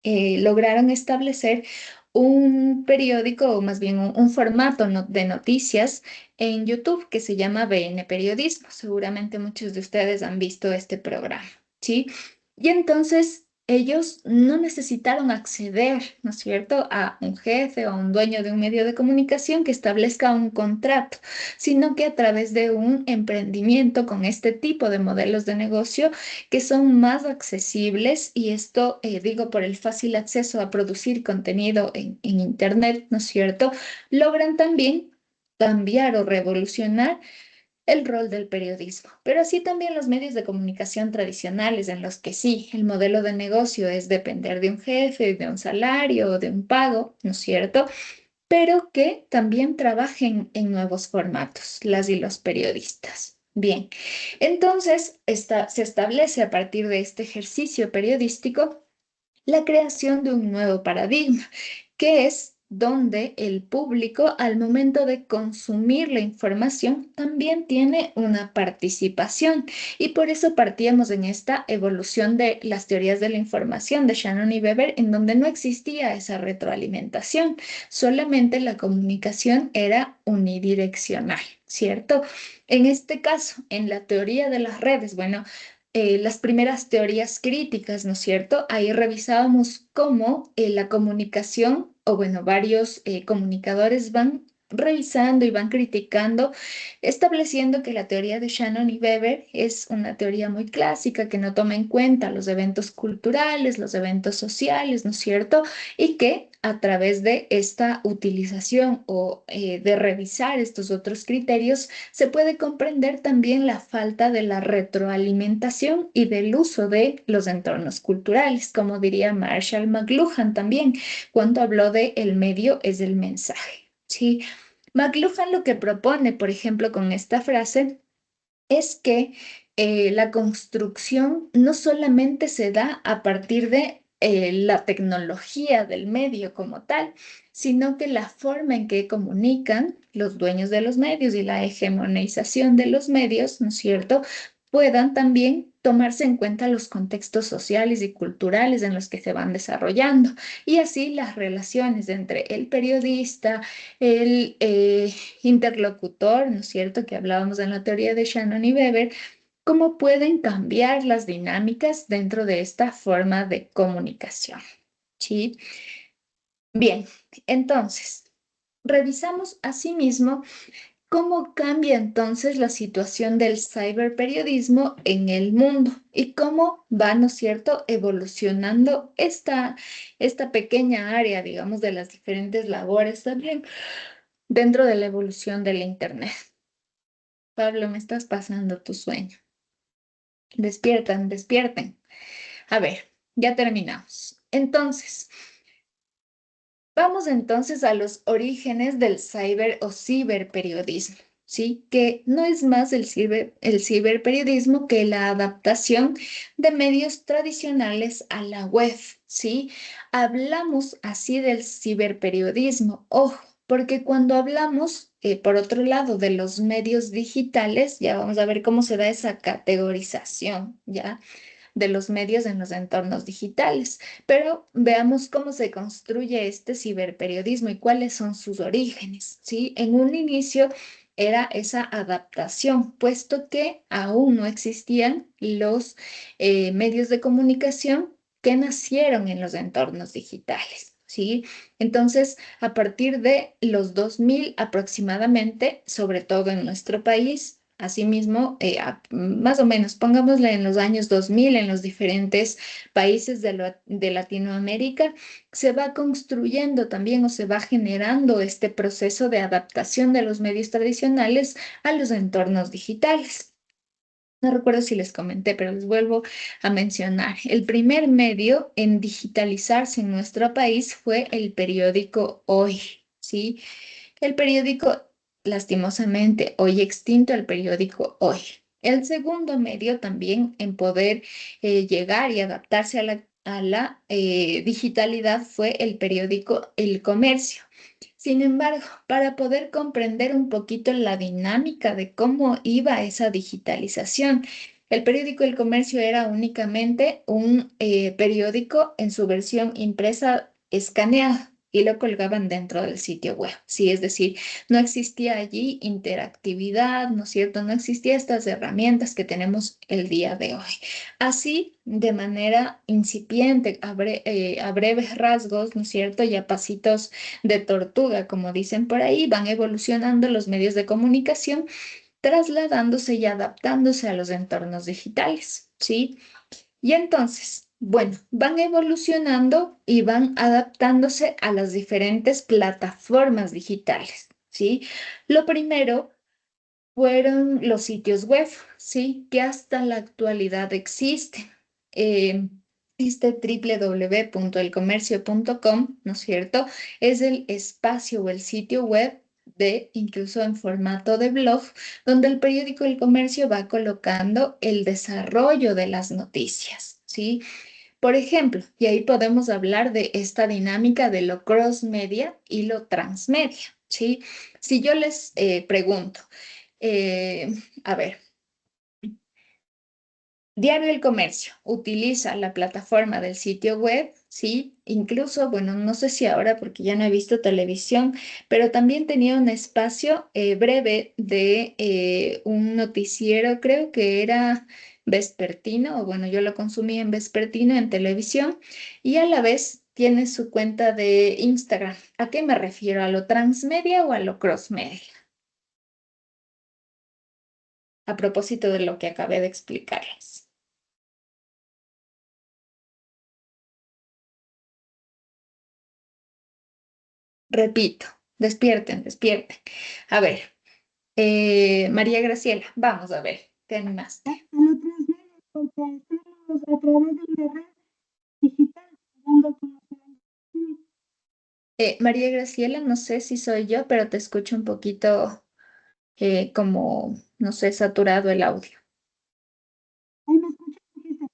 lograron establecer un periódico, o más bien un formato de noticias en YouTube que se llama BN Periodismo. Seguramente muchos de ustedes han visto este programa, ¿sí? Y entonces ellos no necesitaron acceder, ¿no es cierto?, a un jefe o a un dueño de un medio de comunicación que establezca un contrato, sino que a través de un emprendimiento con este tipo de modelos de negocio que son más accesibles, y esto digo por el fácil acceso a producir contenido en Internet, ¿no es cierto? Logran también cambiar o revolucionar el rol del periodismo, pero así también los medios de comunicación tradicionales en los que sí, el modelo de negocio es depender de un jefe, de un salario o de un pago, ¿no es cierto? Pero que también trabajen en nuevos formatos, las y los periodistas. Bien, entonces se establece a partir de este ejercicio periodístico la creación de un nuevo paradigma, que es donde el público al momento de consumir la información también tiene una participación. Y por eso partíamos en esta evolución de las teorías de la información de Shannon y Weber, en donde no existía esa retroalimentación, solamente la comunicación era unidireccional, ¿cierto? En este caso, en la teoría de las redes, bueno, las primeras teorías críticas, ¿no es cierto? Ahí revisábamos cómo la comunicación, o bueno, varios comunicadores van revisando y van criticando, estableciendo que la teoría de Shannon y Weber es una teoría muy clásica que no toma en cuenta los eventos culturales, los eventos sociales, ¿no es cierto? Y que a través de esta utilización o de revisar estos otros criterios, se puede comprender también la falta de la retroalimentación y del uso de los entornos culturales, como diría Marshall McLuhan también, cuando habló de el medio es el mensaje, ¿sí? McLuhan lo que propone, por ejemplo, con esta frase, es que la construcción no solamente se da a partir de la tecnología del medio como tal, sino que la forma en que comunican los dueños de los medios y la hegemonización de los medios, ¿no es cierto?, puedan también tomarse en cuenta los contextos sociales y culturales en los que se van desarrollando. Y así las relaciones entre el periodista, el interlocutor, ¿no es cierto?, que hablábamos en la teoría de Shannon y Weber, cómo pueden cambiar las dinámicas dentro de esta forma de comunicación. ¿Sí? Bien, entonces, revisamos asimismo cómo cambia entonces la situación del ciberperiodismo en el mundo y cómo va, ¿no es cierto?, evolucionando esta pequeña área, digamos, de las diferentes labores también dentro de la evolución del Internet. Pablo, me estás pasando tu sueño. Despiertan, despierten. A ver, ya terminamos. Entonces, vamos entonces a los orígenes del cyber o ciberperiodismo, ¿sí? Que no es más el ciberperiodismo que la adaptación de medios tradicionales a la web, ¿sí? Hablamos así del ciberperiodismo, ojo, porque cuando hablamos, por otro lado, de los medios digitales, ya vamos a ver cómo se da esa categorización, ¿ya? De los medios en los entornos digitales. Pero veamos cómo se construye este ciberperiodismo y cuáles son sus orígenes, ¿sí? En un inicio era esa adaptación, puesto que aún no existían los medios de comunicación que nacieron en los entornos digitales, ¿sí? Entonces, a partir de los 2000 aproximadamente, sobre todo en nuestro país, asimismo, más o menos, pongámosle en los años 2000, en los diferentes países de Latinoamérica, se va construyendo también o se va generando este proceso de adaptación de los medios tradicionales a los entornos digitales. No recuerdo si les comenté, pero les vuelvo a mencionar. El primer medio en digitalizarse en nuestro país fue el periódico Hoy, ¿sí? El periódico, lastimosamente, hoy extinto, el periódico Hoy. El segundo medio también en poder llegar y adaptarse a la digitalidad fue el periódico El Comercio. Sin embargo, para poder comprender un poquito la dinámica de cómo iba esa digitalización, el periódico El Comercio era únicamente un periódico en su versión impresa escaneada y lo colgaban dentro del sitio web. Sí, es decir, no existía allí interactividad, ¿no es cierto? No existían estas herramientas que tenemos el día de hoy. Así, de manera incipiente, a breves rasgos, ¿no es cierto? Y a pasitos de tortuga, como dicen por ahí, van evolucionando los medios de comunicación, trasladándose y adaptándose a los entornos digitales, ¿sí? Y entonces, bueno, van evolucionando y van adaptándose a las diferentes plataformas digitales, ¿sí? Lo primero fueron los sitios web, ¿sí? Que hasta la actualidad existen. Este www.elcomercio.com, ¿no es cierto? Es el espacio o el sitio web de, incluso en formato de blog, donde el periódico El Comercio va colocando el desarrollo de las noticias, ¿sí? Por ejemplo, y ahí podemos hablar de esta dinámica de lo cross media y lo transmedia, ¿sí? Si yo les pregunto, eh, a ver, Diario El Comercio utiliza la plataforma del sitio web, ¿sí? Incluso, bueno, no sé si ahora porque ya no he visto televisión, pero también tenía un espacio breve de un noticiero, creo que era vespertino, o bueno, yo lo consumí en vespertino en televisión, y a la vez tiene su cuenta de Instagram. ¿A qué me refiero? ¿A lo transmedia o a lo crossmedia? A propósito de lo que acabé de explicarles. Repito, despierten, despierten. A ver, María Graciela, vamos a ver, ¿te animaste? A lo transmedia, porque estamos a través de una red digital, dando conocimiento. María Graciela, no sé si soy yo, pero te escucho un poquito como, no sé, saturado el audio. Ahí me escuchan, dijiste,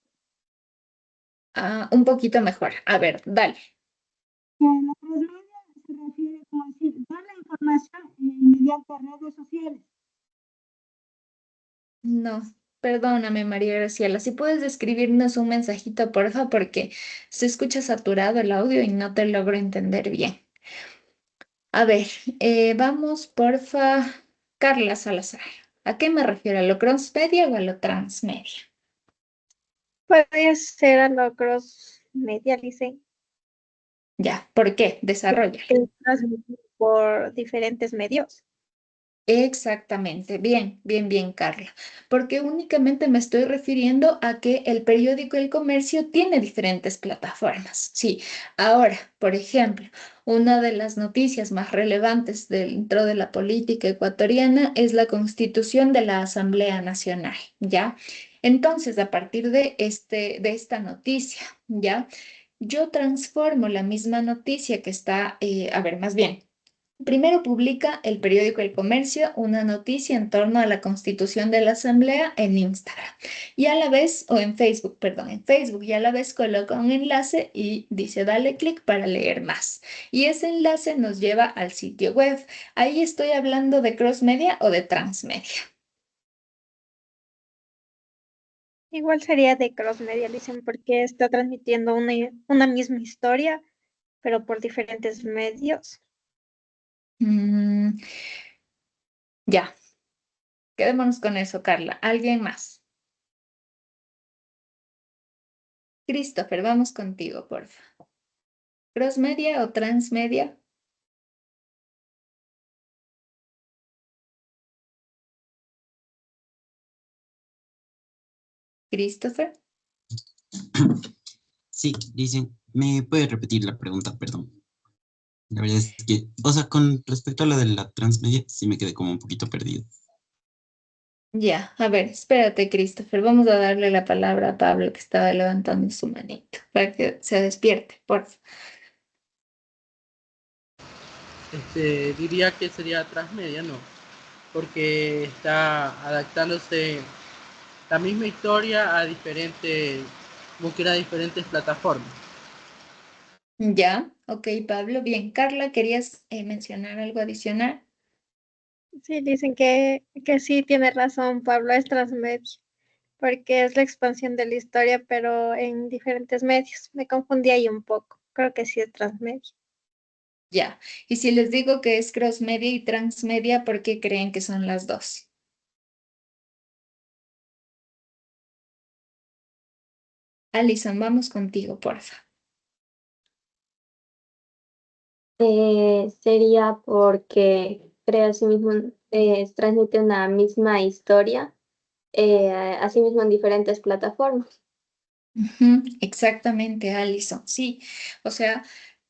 Ah, un poquito mejor. A ver, dale. que a la transmedia se refiere como decir, dar la información mediante redes sociales. No, perdóname, María Graciela. Si puedes escribirnos un mensajito, porfa, porque se escucha saturado el audio y no te logro entender bien. A ver, vamos, porfa, Carla Salazar. ¿A qué me refiero? ¿A lo crossmedia o a lo transmedia? Puede ser a lo cross media, dicen, Ya, ¿por qué? Desarrolla. que es transmitido por diferentes medios. Exactamente, bien, bien, bien, Carla, porque únicamente me estoy refiriendo a que el periódico El Comercio tiene diferentes plataformas. Sí, ahora, por ejemplo, una de las noticias más relevantes dentro de la política ecuatoriana es la constitución de la Asamblea Nacional, ¿ya? Entonces, a partir de esta noticia, ¿ya? Yo transformo la misma noticia que está, a ver, más bien. Primero publica el periódico El Comercio una noticia en torno a la constitución de la Asamblea en Instagram y a la vez, o en Facebook, perdón, en Facebook y a la vez coloca un enlace y dice dale clic para leer más. Y ese enlace nos lleva al sitio web. Ahí estoy hablando de cross media o de transmedia. Igual sería de cross media, dicen, porque está transmitiendo una misma historia, pero por diferentes medios. Mm, ya, quedémonos con eso, Carla. ¿Alguien más? Christopher, vamos contigo, porfa. ¿Cross media o transmedia? Christopher. Sí, dicen, ¿me puede repetir la pregunta? Perdón. La verdad es que, o sea, con respecto a lo de la transmedia, sí me quedé como un poquito perdido. Ya, a ver, espérate, Christopher. Vamos a darle la palabra a Pablo que estaba levantando su manito para que se despierte, por favor. Diría que sería transmedia, no, porque está adaptándose la misma historia a diferentes, como que a diferentes plataformas. Ya, ok, Pablo. Bien, Carla, ¿querías mencionar algo adicional? Sí, dicen que sí, tiene razón, Pablo, es transmedia, porque es la expansión de la historia, pero en diferentes medios. Me confundí ahí un poco. Creo que sí es transmedia. Ya. Y si les digo que es cross media y transmedia, ¿por qué creen que son las dos? Alison, vamos contigo, porfa. Sería porque crea así mismo, transmite una misma historia, así mismo en diferentes plataformas. Ujú, exactamente, Alison. Sí, o sea,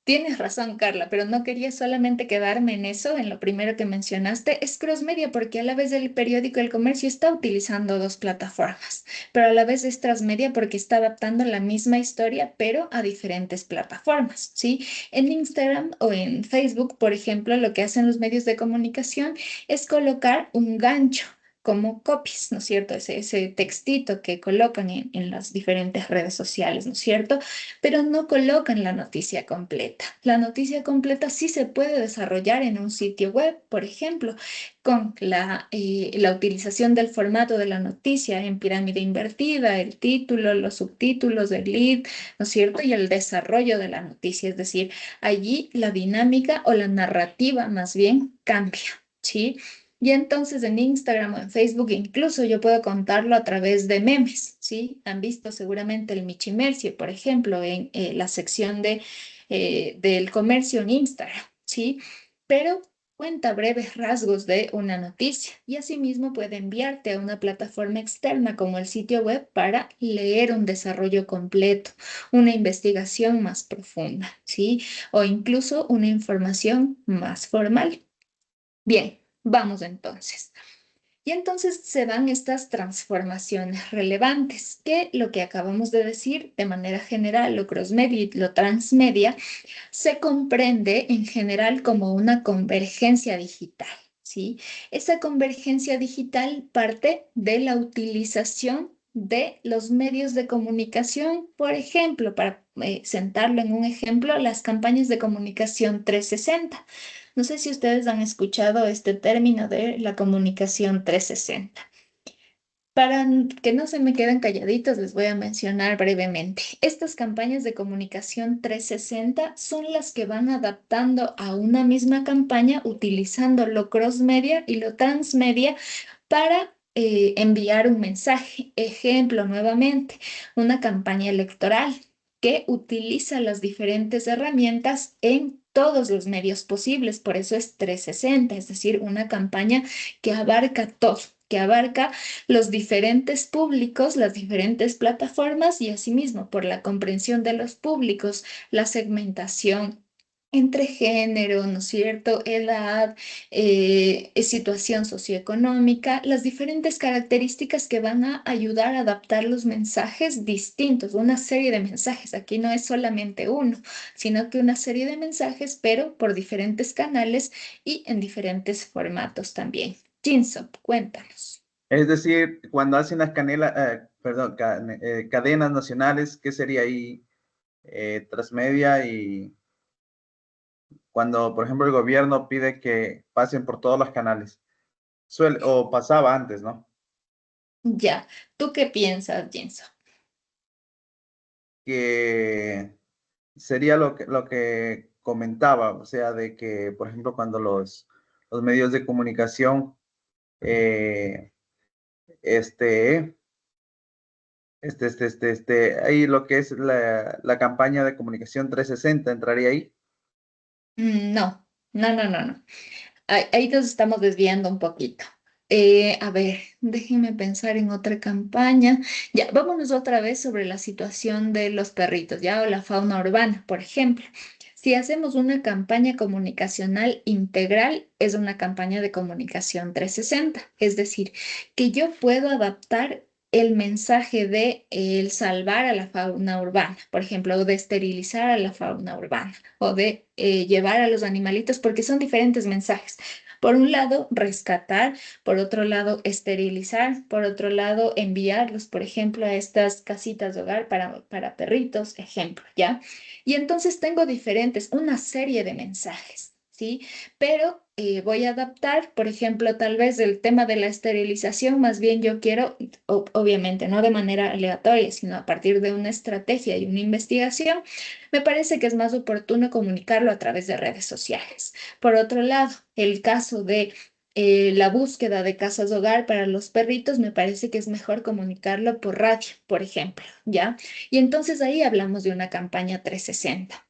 tienes razón, Carla, pero no quería solamente quedarme en eso, en lo primero que mencionaste, es cross media porque a la vez el periódico El Comercio está utilizando dos plataformas, pero a la vez es transmedia porque está adaptando la misma historia, pero a diferentes plataformas, ¿sí? En Instagram o en Facebook, por ejemplo, lo que hacen los medios de comunicación es colocar un gancho como copies, ¿no es cierto? Ese textito que colocan en las diferentes redes sociales, ¿no es cierto? Pero no colocan la noticia completa. La noticia completa sí se puede desarrollar en un sitio web, por ejemplo, con la utilización del formato de la noticia en pirámide invertida, el título, los subtítulos, el lead, ¿no es cierto? Y el desarrollo de la noticia, es decir, allí la dinámica o la narrativa más bien cambia, ¿sí? Y entonces en Instagram o en Facebook incluso yo puedo contarlo a través de memes, ¿sí? Han visto seguramente el Michimercio, por ejemplo, en la sección del comercio en Instagram, ¿sí? Pero cuenta breves rasgos de una noticia y asimismo puede enviarte a una plataforma externa como el sitio web para leer un desarrollo completo, una investigación más profunda, ¿sí? O incluso una información más formal. Bien, vamos entonces. Y entonces se dan estas transformaciones relevantes, que lo que acabamos de decir de manera general, lo crossmedia y lo transmedia, se comprende en general como una convergencia digital, ¿sí? Esa convergencia digital parte de la utilización de los medios de comunicación, por ejemplo, para sentarlo en un ejemplo, las campañas de comunicación 360. No sé si ustedes han escuchado este término de la comunicación 360. Para que no se me queden calladitos, les voy a mencionar brevemente. Estas campañas de comunicación 360 son las que van adaptando a una misma campaña utilizando lo cross-media y lo transmedia para enviar un mensaje. Ejemplo, nuevamente, una campaña electoral que utiliza las diferentes herramientas en todos los medios posibles. Por eso es 360, es decir, una campaña que abarca todo, que abarca los diferentes públicos, las diferentes plataformas y asimismo por la comprensión de los públicos, la segmentación entre género, ¿no es cierto? Edad, situación socioeconómica, las diferentes características que van a ayudar a adaptar los mensajes distintos, una serie de mensajes. Aquí no es solamente uno, sino que una serie de mensajes, pero por diferentes canales y en diferentes formatos también. Jinsop, cuéntanos. Es decir, cuando hacen las cadenas nacionales, ¿qué sería ahí? Transmedia y cuando, por ejemplo, el gobierno pide que pasen por todos los canales. O pasaba antes, ¿no? Ya, ¿tú qué piensas, Jinso? Que sería lo que comentaba, o sea, de que, por ejemplo, cuando los medios de comunicación, eh, ahí lo que es la campaña de comunicación 360, ¿entraría ahí? No, no, no, no, no. Ahí nos estamos desviando un poquito. A ver, déjenme pensar en otra campaña. Ya, vámonos otra vez sobre la situación de los perritos, ya, o la fauna urbana, por ejemplo. Si hacemos una campaña comunicacional integral, es una campaña de comunicación 360. Es decir, que yo puedo adaptar el mensaje de el salvar a la fauna urbana, por ejemplo, o de esterilizar a la fauna urbana, o de llevar a los animalitos, porque son diferentes mensajes. Por un lado, rescatar, por otro lado, esterilizar, por otro lado, enviarlos, por ejemplo, a estas casitas de hogar para perritos, ejemplo, ¿ya? Y entonces tengo una serie de mensajes, ¿sí? Pero voy a adaptar, por ejemplo, tal vez el tema de la esterilización, más bien yo quiero, obviamente, no de manera aleatoria, sino a partir de una estrategia y una investigación, me parece que es más oportuno comunicarlo a través de redes sociales. Por otro lado, el caso de la búsqueda de casas de hogar para los perritos, me parece que es mejor comunicarlo por radio, por ejemplo, ¿ya? Y entonces ahí hablamos de una campaña 360.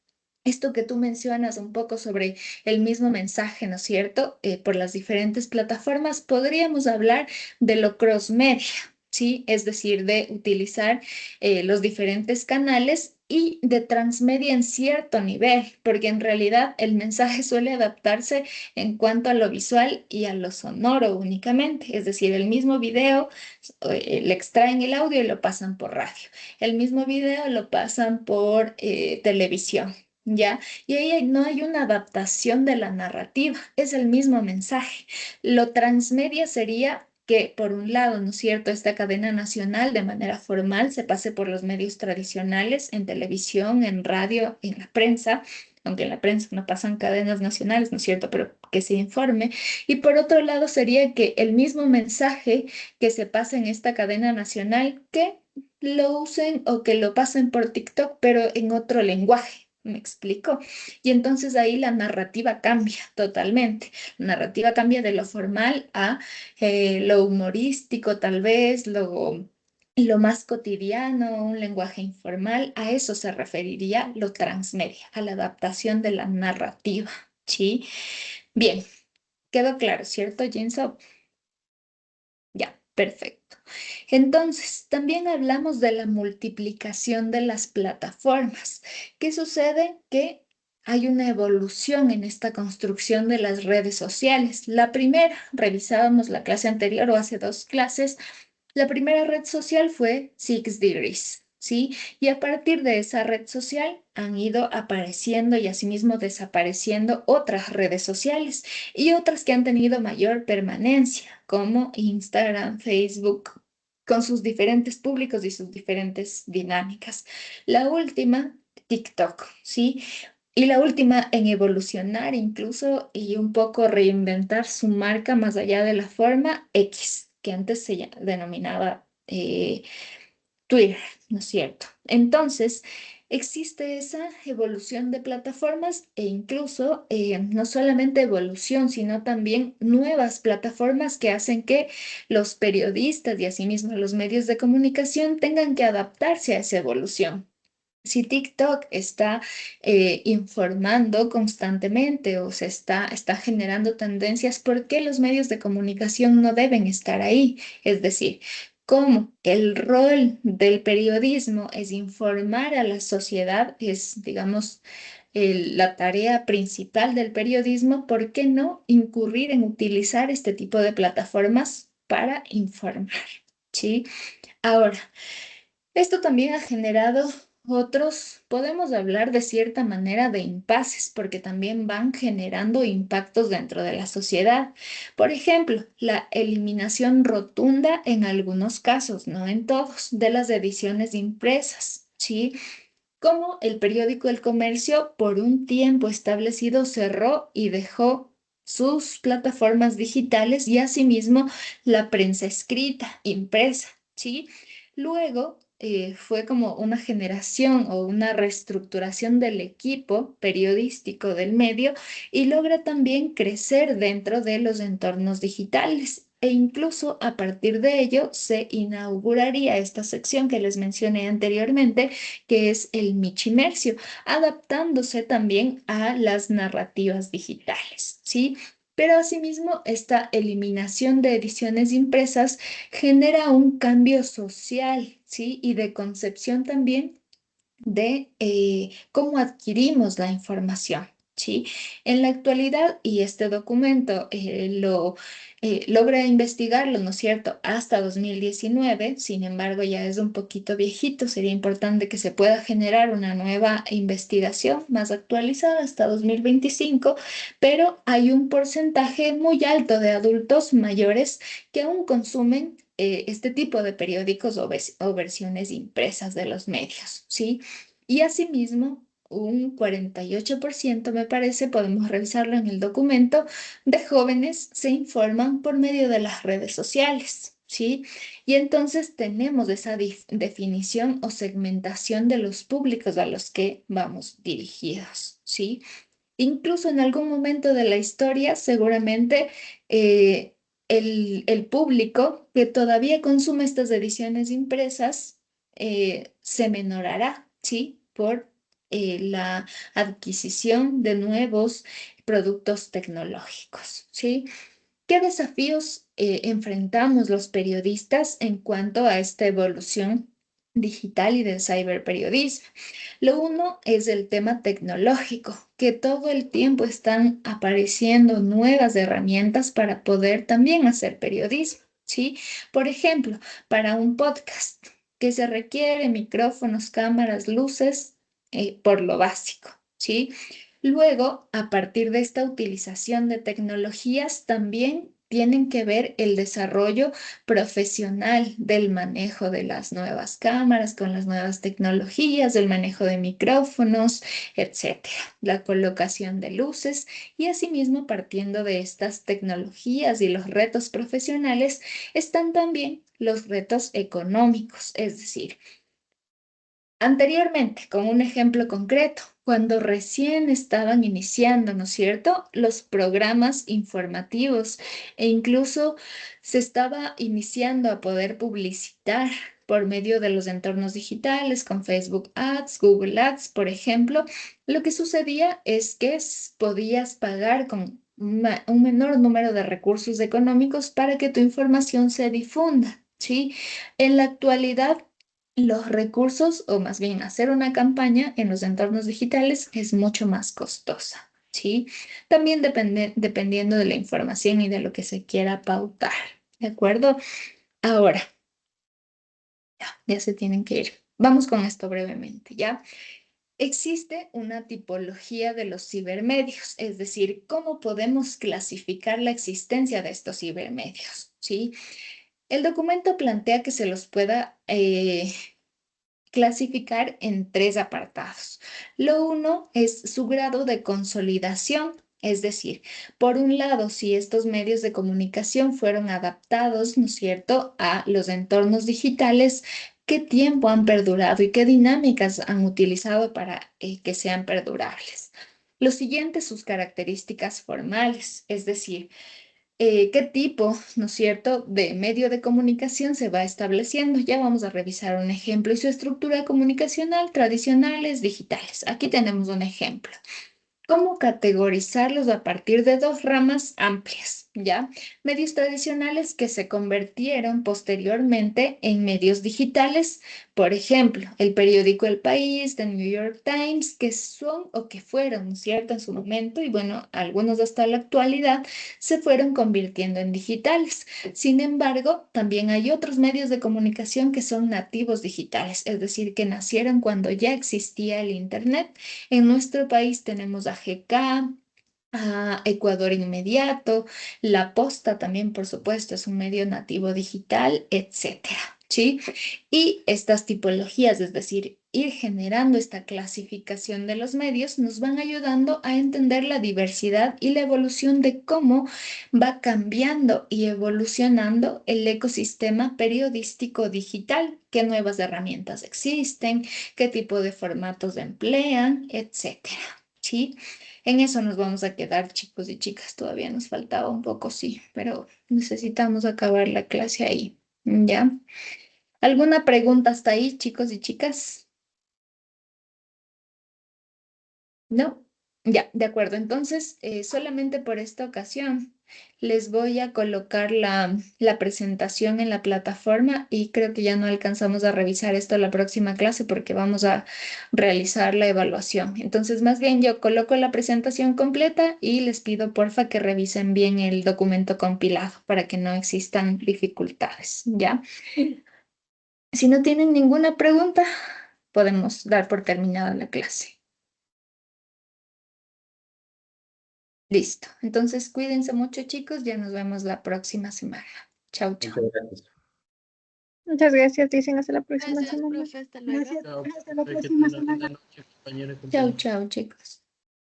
Esto que tú mencionas un poco sobre el mismo mensaje, ¿no es cierto? Por las diferentes plataformas, podríamos hablar de lo cross-media, ¿sí? Es decir, de utilizar los diferentes canales y de transmedia en cierto nivel, porque en realidad el mensaje suele adaptarse en cuanto a lo visual y a lo sonoro únicamente. Es decir, el mismo video le extraen el audio y lo pasan por radio. El mismo video lo pasan por televisión. ¿Ya? Y ahí no hay una adaptación de la narrativa, es el mismo mensaje. Lo transmedia sería que, por un lado, ¿no es cierto?, esta cadena nacional de manera formal se pase por los medios tradicionales, en televisión, en radio, en la prensa, aunque en la prensa no pasan cadenas nacionales, ¿no es cierto?, pero que se informe. Y por otro lado sería que el mismo mensaje que se pasa en esta cadena nacional, que lo usen o que lo pasen por TikTok, pero en otro lenguaje. ¿Me explico? Y entonces ahí la narrativa cambia totalmente. La narrativa cambia de lo formal a lo humorístico, tal vez, lo más cotidiano, un lenguaje informal. A eso se referiría lo transmedia, a la adaptación de la narrativa. ¿Sí? Bien, quedó claro, ¿cierto, Jinso? Ya, perfecto. Entonces, también hablamos de la multiplicación de las plataformas. ¿Qué sucede? Que hay una evolución en esta construcción de las redes sociales. La primera, revisábamos la clase anterior o hace 2 clases, la primera red social fue Six Degrees, ¿sí? Y a partir de esa red social han ido apareciendo y asimismo desapareciendo otras redes sociales y otras que han tenido mayor permanencia, como Instagram, Facebook, con sus diferentes públicos y sus diferentes dinámicas. La última, TikTok, ¿sí? Y la última en evolucionar incluso y un poco reinventar su marca más allá de la forma, X, que antes denominaba Twitter, ¿no es cierto? Entonces, existe esa evolución de plataformas e incluso no solamente evolución, sino también nuevas plataformas que hacen que los periodistas y asimismo los medios de comunicación tengan que adaptarse a esa evolución. Si TikTok está informando constantemente o está generando tendencias, ¿por qué los medios de comunicación no deben estar ahí? Es decir, como el rol del periodismo es informar a la sociedad, es, digamos, la tarea principal del periodismo, ¿por qué no incurrir en utilizar este tipo de plataformas para informar? ¿Sí? Ahora, esto también ha generado otros, podemos hablar de cierta manera de impases, porque también van generando impactos dentro de la sociedad. Por ejemplo, la eliminación rotunda en algunos casos, no en todos, de las ediciones impresas, ¿sí? Como el periódico El Comercio por un tiempo establecido cerró y dejó sus plataformas digitales y asimismo la prensa escrita, impresa, ¿sí? Luego fue como una generación o una reestructuración del equipo periodístico del medio y logra también crecer dentro de los entornos digitales. E incluso a partir de ello se inauguraría esta sección que les mencioné anteriormente, que es el Michimercio, adaptándose también a las narrativas digitales, ¿sí? Pero asimismo, esta eliminación de ediciones impresas genera un cambio social, ¿sí? Y de concepción también de cómo adquirimos la información. ¿Sí? En la actualidad, y este documento logra investigarlo, ¿no es cierto?, hasta 2019, sin embargo ya es un poquito viejito, sería importante que se pueda generar una nueva investigación más actualizada hasta 2025, pero hay un porcentaje muy alto de adultos mayores que aún consumen este tipo de periódicos o versiones impresas de los medios, ¿sí? Y asimismo, un 48%, me parece, podemos revisarlo en el documento, de jóvenes se informan por medio de las redes sociales, ¿sí? Y entonces tenemos esa definición o segmentación de los públicos a los que vamos dirigidos, ¿sí? Incluso en algún momento de la historia, seguramente eh, el público que todavía consume estas ediciones impresas se menorará, ¿sí? Por la adquisición de nuevos productos tecnológicos, ¿sí? ¿Qué desafíos enfrentamos los periodistas en cuanto a esta evolución digital y del ciberperiodismo? Lo uno es el tema tecnológico, que todo el tiempo están apareciendo nuevas herramientas para poder también hacer periodismo, ¿sí? Por ejemplo, para un podcast, que se requiere micrófonos, cámaras, luces, por lo básico, ¿sí? Luego, a partir de esta utilización de tecnologías, también tienen que ver el desarrollo profesional del manejo de las nuevas cámaras con las nuevas tecnologías, del manejo de micrófonos, etcétera, la colocación de luces y asimismo partiendo de estas tecnologías y los retos profesionales están también los retos económicos, es decir, anteriormente, con un ejemplo concreto, cuando recién estaban iniciando, ¿no es cierto?, los programas informativos e incluso se estaba iniciando a poder publicitar por medio de los entornos digitales, con Facebook Ads, Google Ads, por ejemplo, lo que sucedía es que podías pagar con un menor número de recursos económicos para que tu información se difunda, ¿sí? En la actualidad, los recursos, o más bien hacer una campaña en los entornos digitales es mucho más costosa, ¿sí? También dependiendo de la información y de lo que se quiera pautar, ¿de acuerdo? Ahora, ya se tienen que ir. Vamos con esto brevemente, ¿ya? Existe una tipología de los cibermedios, es decir, cómo podemos clasificar la existencia de estos cibermedios, ¿sí? El documento plantea que se los pueda clasificar en 3 apartados. Lo uno es su grado de consolidación, es decir, por un lado, si estos medios de comunicación fueron adaptados, ¿no es cierto?, a los entornos digitales, qué tiempo han perdurado y qué dinámicas han utilizado para que sean perdurables. Lo siguiente, sus características formales, es decir, qué tipo, ¿no es cierto?, de medio de comunicación se va estableciendo. Ya vamos a revisar un ejemplo y su estructura comunicacional, tradicionales, digitales. Aquí tenemos un ejemplo. ¿Cómo categorizarlos a partir de 2 ramas amplias? ¿Ya? Medios tradicionales que se convirtieron posteriormente en medios digitales, por ejemplo, el periódico El País, The New York Times, que son o que fueron, ¿cierto?, en su momento, y bueno, algunos hasta la actualidad, se fueron convirtiendo en digitales. Sin embargo, también hay otros medios de comunicación que son nativos digitales, es decir, que nacieron cuando ya existía el Internet. En nuestro país tenemos a GK, a Ecuador Inmediato, La Posta también, por supuesto, es un medio nativo digital, etcétera, ¿sí? Y estas tipologías, es decir, ir generando esta clasificación de los medios, nos van ayudando a entender la diversidad y la evolución de cómo va cambiando y evolucionando el ecosistema periodístico digital, qué nuevas herramientas existen, qué tipo de formatos emplean, etcétera, ¿sí? En eso nos vamos a quedar, chicos y chicas. Todavía nos faltaba un poco, sí, pero necesitamos acabar la clase ahí. ¿Ya? ¿Alguna pregunta hasta ahí, chicos y chicas? ¿No? Ya, de acuerdo. Entonces, solamente por esta ocasión les voy a colocar la presentación en la plataforma y creo que ya no alcanzamos a revisar esto la próxima clase porque vamos a realizar la evaluación. Entonces, más bien yo coloco la presentación completa y les pido porfa que revisen bien el documento compilado para que no existan dificultades, ¿ya? Si no tienen ninguna pregunta, podemos dar por terminada la clase. Listo. Entonces, cuídense mucho, chicos. Ya nos vemos la próxima semana. Chau, chau. Muchas gracias. Muchas gracias, dicen hasta la próxima Gracias, semana. profe. Hasta luego. Gracias. Chao, Hasta la profe, que próxima tengan una semana. linda noche, compañeros y Chau, compañeras. chau, chicos.